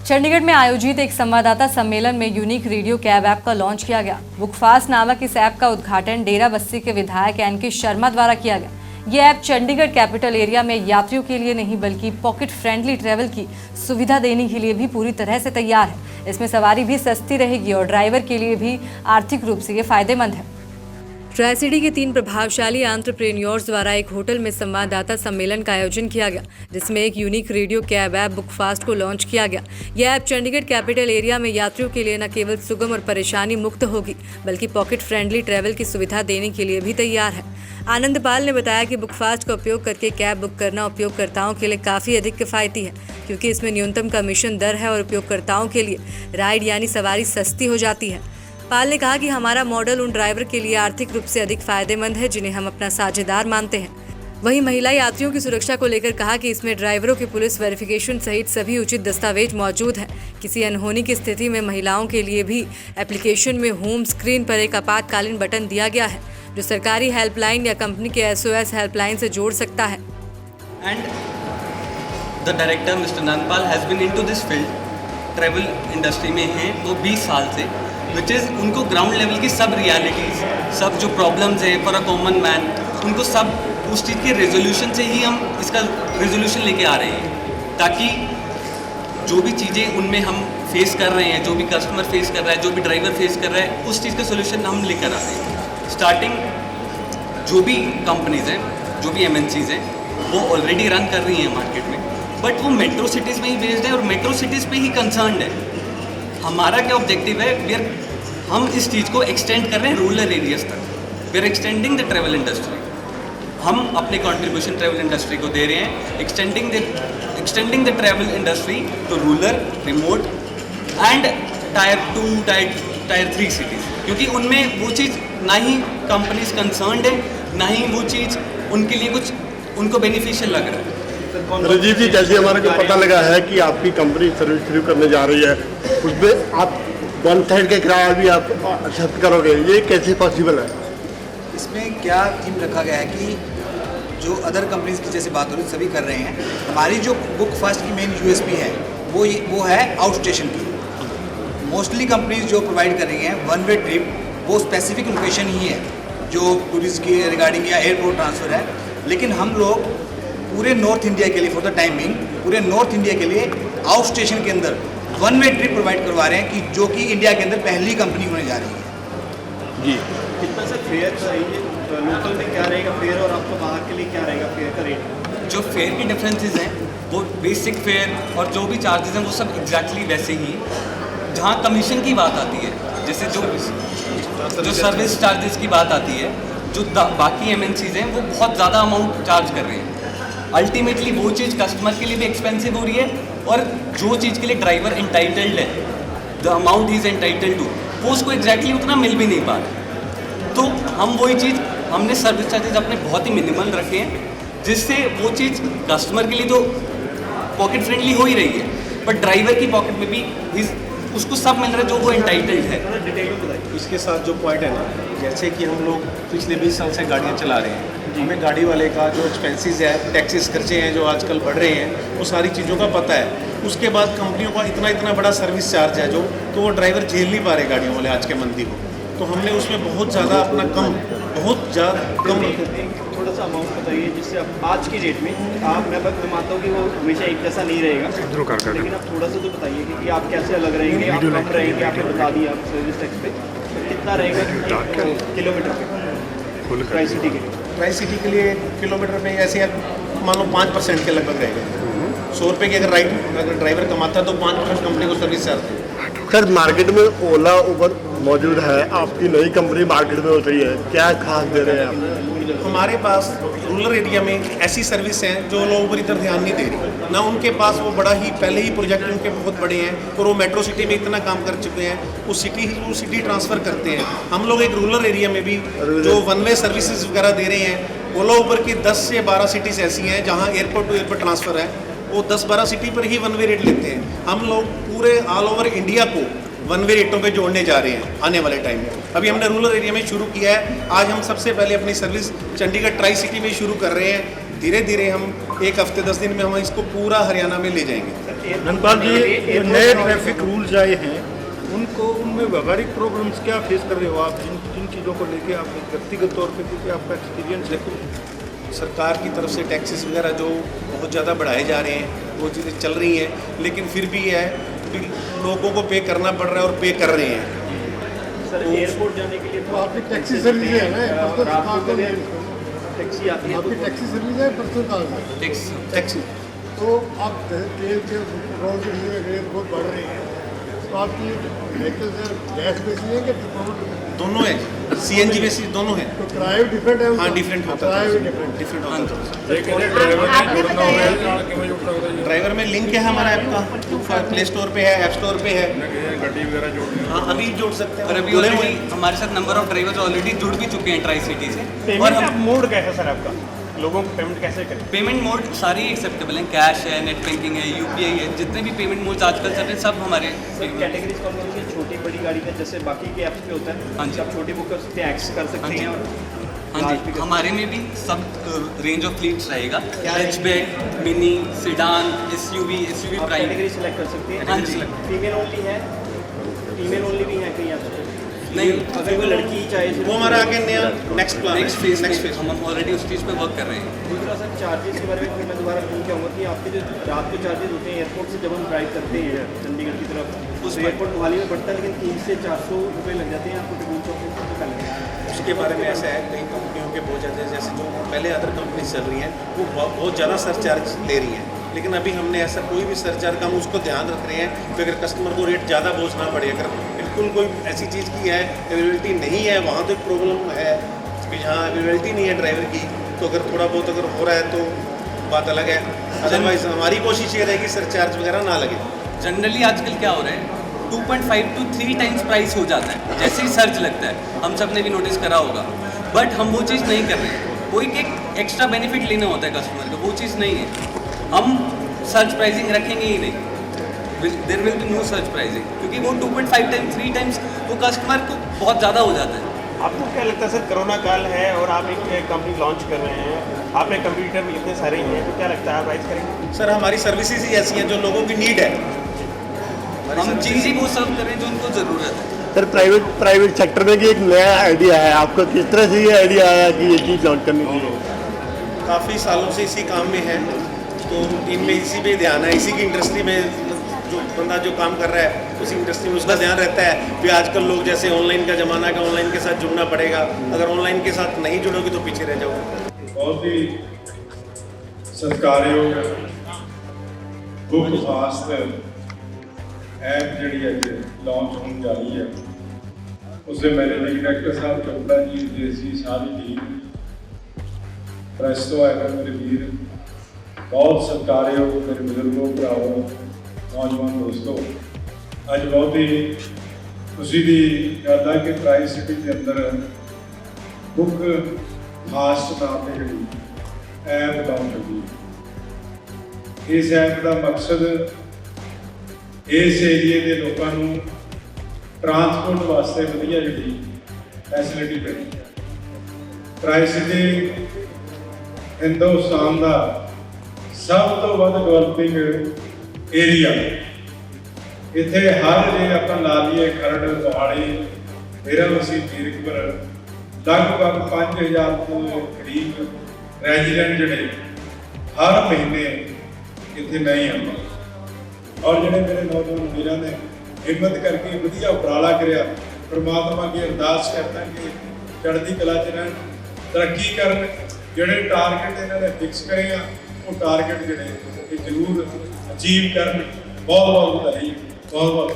चंडीगढ़ में आयोजित एक संवाददाता सम्मेलन में यूनिक रेडियो कैब ऐप का लॉन्च किया गया। बुकफास्ट नामक इस ऐप का उद्घाटन डेरा बस्सी के विधायक एनके शर्मा द्वारा किया गया। ये ऐप चंडीगढ़ कैपिटल एरिया में यात्रियों के लिए नहीं बल्कि पॉकेट फ्रेंडली ट्रैवल की सुविधा देने के लिए भी पूरी तरह से तैयार है। इसमें सवारी भी सस्ती रहेगी और ड्राइवर के लिए भी आर्थिक रूप से ये फायदेमंद है। ट्राई सिटी के 3 प्रभावशाली एंटरप्रेन्योर्स द्वारा एक होटल में संवाददाता सम्मेलन का आयोजन किया गया, जिसमें एक यूनिक रेडियो कैब ऐप बुकफास्ट को लॉन्च किया गया। यह ऐप चंडीगढ़ कैपिटल एरिया में यात्रियों के लिए न केवल सुगम और परेशानी मुक्त होगी बल्कि पॉकेट फ्रेंडली ट्रैवल की सुविधा देने के लिए भी तैयार है। आनंद पाल ने बताया कि बुकफास्ट का उपयोग करके कैब बुक करना उपयोगकर्ताओं के लिए काफ़ी अधिक किफ़ायती है, क्योंकि इसमें न्यूनतम कमीशन दर है और उपयोगकर्ताओं के लिए राइड यानी सवारी सस्ती हो जाती है। पाल ने कहा कि हमारा मॉडल उन ड्राइवर के लिए आर्थिक रूप से अधिक फायदेमंद है जिन्हें हम अपना साझेदार मानते हैं। वहीं महिला यात्रियों की सुरक्षा को लेकर कहा कि इसमें ड्राइवरों की पुलिस वेरिफिकेशन सहित सभी उचित दस्तावेज मौजूद हैं। किसी अनहोनी की स्थिति में महिलाओं के लिए भी एप्लीकेशन में होम स्क्रीन पर एक आपातकालीन बटन दिया गया है, जो सरकारी हेल्पलाइन या कंपनी के SOS हेल्पलाइन से जोड़ सकता है। And the director mister Nandpal has been into this field, travel industry में हैं वो 20 साल से, विच इज़ उनको ग्राउंड लेवल की सब रियलिटीज़, सब जो प्रॉब्लम्स है फॉर अ कॉमन मैन, उनको सब उस चीज़ के रेजोल्यूशन से ही हम इसका रेजोल्यूशन लेके आ रहे हैं, ताकि जो भी चीज़ें उनमें हम फेस कर रहे हैं, जो भी कस्टमर फेस कर रहा है, जो भी ड्राइवर फेस कर रहा है, उस चीज़ का सोल्यूशन हम लेकर आ रहे हैं। स्टार्टिंग जो भी कंपनीज़ हैं, जो भी MNCs हैं, वो ऑलरेडी रन कर रही हैं मार्केट में, बट वो मेट्रो सिटीज़ में ही बेस्ड है और मेट्रो सिटीज़ पे ही कंसर्न्ड है। हमारा क्या ऑब्जेक्टिव है, हम इस चीज़ को एक्सटेंड कर रहे हैं रूरल एरियाज तक। We are extending the travel industry, हम अपने कंट्रीब्यूशन ट्रैवल इंडस्ट्री को दे रहे हैं, extending the travel industry to rural, remote and tier 2, tier 3 cities, क्योंकि उनमें वो चीज़ ना ही कंपनीज कंसर्न्ड है, ना ही वो चीज़ उनके लिए कुछ उनको बेनिफिशियल लग रहा है। रजीव जी, जैसे हमारे को पता लगा है कि आपकी कंपनी सर्विस शुरू करने जा रही है, उसमें आप 1/3 का किराया भी आप एक्सेप्ट करोगे, ये कैसे पॉसिबल है? इसमें क्या थीम रखा गया है कि जो अदर कंपनीज की जैसे बात हो रही सभी कर रहे हैं, हमारी जो बुकफास्ट की मेन USP है वो है आउट स्टेशन की। मोस्टली कंपनीज जो प्रोवाइड कर रही हैं 1 वे ट्रिप, वो स्पेसिफिक लोकेशन ही है जो टूरिस्ट की रिगार्डिंग या एयरपोर्ट ट्रांसफ़र है, लेकिन हम लोग पूरे नॉर्थ इंडिया के लिए फॉर द टाइम बिंग पूरे नॉर्थ इंडिया के लिए आउट स्टेशन के अंदर 1 वे ट्रिप प्रोवाइड करवा रहे हैं, कि जो कि इंडिया के अंदर पहली कंपनी होने जा रही है। जी, कितना सा फेयर चाहिए, लोकल में क्या रहेगा फेयर और आपको बाहर के लिए क्या रहेगा फेयर का रेट? जो फेयर की डिफरेंसेस हैं वो बेसिक फेयर और जो भी चार्जेस हैं वो सब एग्जैक्टली वैसे ही हैं। जहाँ कमीशन की बात आती है, जैसे जो सर्विस चार्जेस की बात आती है, जो बाकी MNCs हैं वो बहुत ज़्यादा अमाउंट चार्ज कर रहे हैं। अल्टीमेटली वो चीज़ कस्टमर के लिए भी एक्सपेंसिव हो रही है, और जो चीज़ के लिए ड्राइवर इंटाइटल्ड है, the amount he is entitled to, वो उसको एग्जैक्टली उतना मिल भी नहीं पा रहा। तो हम वही चीज़, हमने सर्विस चार्जेस अपने बहुत ही मिनिमल रखे हैं, जिससे वो चीज़ कस्टमर के लिए तो पॉकेट फ्रेंडली हो ही रही है, बट ड्राइवर की पॉकेट में भी उसको सब मिल रहा है जो वो एंटाइटल्ड है। इसके साथ जो पॉइंट है ना, जैसे कि हम लोग पिछले 20 साल से गाड़ियाँ चला रहे हैं, हमें गाड़ी वाले का जो एक्सपेंसेस है, टैक्सेस खर्चे हैं जो आजकल बढ़ रहे हैं, वो सारी चीज़ों का पता है। उसके बाद कंपनियों का इतना बड़ा सर्विस चार्ज है जो, तो वो ड्राइवर झेल नहीं पा रहे गाड़ियों वाले आज के मंदी को, तो हमने उसमें बहुत ज़्यादा अपना बहुत ज़्यादा कम थोड़ा सा अमाउंट बताइए, जिससे आप आज की डेट में मैं मानता हूँ कि वो हमेशा एक जैसा नहीं रहेगा, लेकिन आप थोड़ा सा तो बताइए कि आप कैसे अलग रहेंगे, आप कम रहेंगे, आपने बता दिया आप सर्विस टैक्स पे कितना रहेगा किलोमीटर पे ट्राई सिटी के लिए? ट्राई सिटी के लिए किलोमीटर पे ऐसे मान लो 5% के लगभग रहेगा। 100 रुपये की अगर ड्राइवर कमाता है तो 5% कंपनी को सर्विस चार्ज है। सर, मार्केट में ओला उबर मौजूद है, आपकी नई कंपनी मार्केट में उतरी है, क्या खास दे रहे हैं आप? हमारे पास रूरल एरिया में ऐसी सर्विस हैं जो लोग ऊपर इधर ध्यान नहीं दे रही ना, उनके पास वो बड़ा ही पहले ही प्रोजेक्ट उनके बहुत बड़े हैं और वो मेट्रो सिटी में इतना काम कर चुके हैं, वो सिटी ट्रांसफ़र करते हैं। हम लोग एक रूरल एरिया में भी जो 1 वे सर्विसेज वगैरह दे रहे हैं, ओला उबर की 10 से 12 सिटीज़ ऐसी हैं जहाँ एयरपोर्ट टू एयरपोर्ट ट्रांसफ़र है, वो 10-12 सिटी पर ही 1 वे रेट लेते हैं। हम लोग पूरे ऑल ओवर इंडिया को 1 वे रेटों पे जोड़ने जा रहे हैं आने वाले टाइम में। अभी हमने रूरल एरिया में शुरू किया है, आज हम सबसे पहले अपनी सर्विस चंडीगढ़ ट्राई सिटी में शुरू कर रहे हैं। धीरे धीरे हम 1 हफ्ते 10 दिन में हम इसको पूरा हरियाणा में ले जाएंगे। धनपाल जी, ये नए ट्रैफिक रूल्स आए हैं, उनमें व्यावहारिक प्रॉब्लम्स क्या फेस कर रहे हो आप, जिन चीज़ों को लेके आप व्यक्तिगत तौर पे, क्योंकि आपका एक्सपीरियंस देखो, सरकार की तरफ से टैक्सेस वगैरह जो बहुत ज़्यादा बढ़ाए जा रहे हैं वो चीज़ें चल रही हैं, लेकिन फिर भी है कि लोगों को पे करना पड़ रहा है और पे कर रहे हैं। सर एयरपोर्ट जाने के लिए तो आपकी टैक्सी सर्विस है ना, टैक्सी आती है, आपकी टैक्सी सर्विस है पर्सनल कार है, टैक्सी तो आप तेल के पेट्रोल के रेट बहुत बढ़ रहे हैं, तो आपकी व्हीकल से गैस बेसी है कि पेट्रोल दोनों है, CNG बेसिस दोनों है। तो किराया भी डिफरेंट है? हाँ, डिफरेंट होता है, किराया भी डिफरेंट होता है। ड्राइवर में लिंक है हमारा ऐप का, प्ले स्टोर पे है, ऐप स्टोर पे है, गाड़ी वगैरह जोड़, हाँ अभी जोड़ सकते हैं। और अभी ऑलरेडी हमारे साथ नंबर ऑफ ड्राइवर्स ऑलरेडी जुड़ भी चुके हैं ट्राई सिटी से। और पेमेंट हम मोड कैसा सर आपका, लोगों को पेमेंट कैसे करें? पेमेंट मोड सारे एक्सेप्टेबल हैं, कैश है, नेट बैंकिंग है, UPI है, जितने भी पेमेंट मोड्स आजकल चल रहे हैं सब हमारे। कैटेगरीज कौन कौन सी, छोटी बड़ी गाड़ी में जैसे बाकी के ऐप्स पे होता है, हाँ जी। आप छोटी बुक कर सकते हैं, एक्स कर सकते हैं, और हाँ जी, हमारे में भी सब रेंज ऑफ फ्लीट्स रहेगा, hatchback, mini, sedan, SUV prime. Category select कर सकते हैं। हाँ जी। फीमेल ओनली है, फीमेल ओनली भी है कहीं आप नहीं, अगर कोई लड़की चाहे वो हमारा आगे नया नेक्स्ट प्लान, नेक्स्ट फेज हम ऑलरेडी उस चीज़ पे वर्क कर रहे हैं। दूसरा सर चार्जेस के बारे में फिर मैं दोबारा पूछना चाहूँगा कि आपके जो रात के चार्जेस होते हैं एयरपोर्ट से जब हम ड्राइव करते हैं चंडीगढ़ की तरफ, उस एयरपोर्ट मोहाली में बढ़ता है, लेकिन 300 से 400 रुपये लग जाते हैं आपको टिकट चौक पे पहले। उसके बारे में ऐसा है, कई कंपनियों के बहुत ज़्यादा, जैसे जो पहले अदर कंपनी चल रही हैं वो बहुत ज़्यादा सरचार्ज ले रही हैं, लेकिन अभी हमने ऐसा कोई भी सरचार्ज का हम उसको ध्यान रख रहे हैं कि अगर कस्टमर को रेट ज़्यादा पहुँचना पड़े, अगर बिल्कुल कोई ऐसी चीज़ की है अवेलेबिलिटी नहीं है, वहाँ तो प्रॉब्लम है कि जहाँ अवेलेबिलिटी नहीं है ड्राइवर की, तो अगर थोड़ा बहुत अगर हो रहा है तो बात अलग है, अदरवाइज हमारी कोशिश ये रहेगी सरचार्ज वगैरह ना लगे। जनरली आजकल क्या हो रहा है, 2.5 to 3 टाइम्स प्राइस हो जाता है जैसे ही सर्च लगता है, हम सब ने भी नोटिस करा होगा, बट हम वो चीज़ नहीं कर रहे हैं। कोई एक एक्स्ट्रा बेनिफिट लेना होता है कस्टमर को, वो चीज़ नहीं है, हम सर्च प्राइसिंग रखेंगे ही नहीं, there will be no surge pricing, क्योंकि वो 2.5 टाइम्स 3 टाइम्स वो कस्टमर को बहुत ज़्यादा हो जाता है। आपको क्या लगता है सर, कोरोना काल है और आप एक कंपनी लॉन्च कर रहे हैं, आपने कंप्यूटर भी इतने सारे ही हैं, तो क्या लगता है आप राइज करेंगे? सर हमारी सर्विसेज ही ऐसी हैं जो लोगों की नीड है, हम चीज़ ही वो सर्व करें जो उनको ज़रूरत है। सर प्राइवेट सेक्टर में कि एक नया आइडिया है आपका, किस तरह से ये आइडिया आया कि ये चीज़ लॉन्च करनी चाहिए? काफ़ी सालों से इसी काम में है, तो इनमें इसी पे ध्यान है, इसी की इंडस्ट्री में जो बंदा जो काम कर रहा है उसी इंडस्ट्री में उसका ध्यान रहता है कि आजकल लोग जैसे ऑनलाइन का ज़माना है, ऑनलाइन के साथ जुड़ना पड़ेगा, अगर ऑनलाइन के साथ नहीं जुड़ोगे तो पीछे रह जाओगे। बहुत ही सत्कारयोग बुक फास्ट ऐप जी अज लॉन्च होने जा रही है, उससे मेरे डायरेक्टर साहब चोपड़ा जी, देसी सारी टीम, प्रेस तो आएगा मेरे वीर, बहुत सत्कारयोग मेरे बुजुर्गों, भरावों, नौजवान दोस्तों, अज बहुत ही खुशी की गल है कि ट्राई सिटी के अंदर बुक फास्ट नाम की जी ऐप लॉन्च होगी। इस ऐप का मकसद इस एरिए के लोगों को ट्रांसपोर्ट वास्ते वधिया जी फैसिलिटी देनी। ट्राई सिटी हिंदुस्तान का सब तो वध डेवलपिंग एरिया, इत्थे हर जे आप ला लीए खरड़, मोहाली, डेराबस्सी, जीरकपुर, लगभग 5000 को करीब रेजिडेंट जड़े हर महीने इत्थे नहीं आते, और जिहड़े मेरे नौजवान वीरां ने हिम्मत करके वधिया उपराला करिया, परमात्मा की अरदास करता कि चढ़ती कला च रहन, तरक्की करन, जिहड़े टारगेट इन्होंने फिक्स करे आ वो टारगेट जिहड़े जरूर अचीव करन। बहुत बहुत बधाई, बहुत बहुत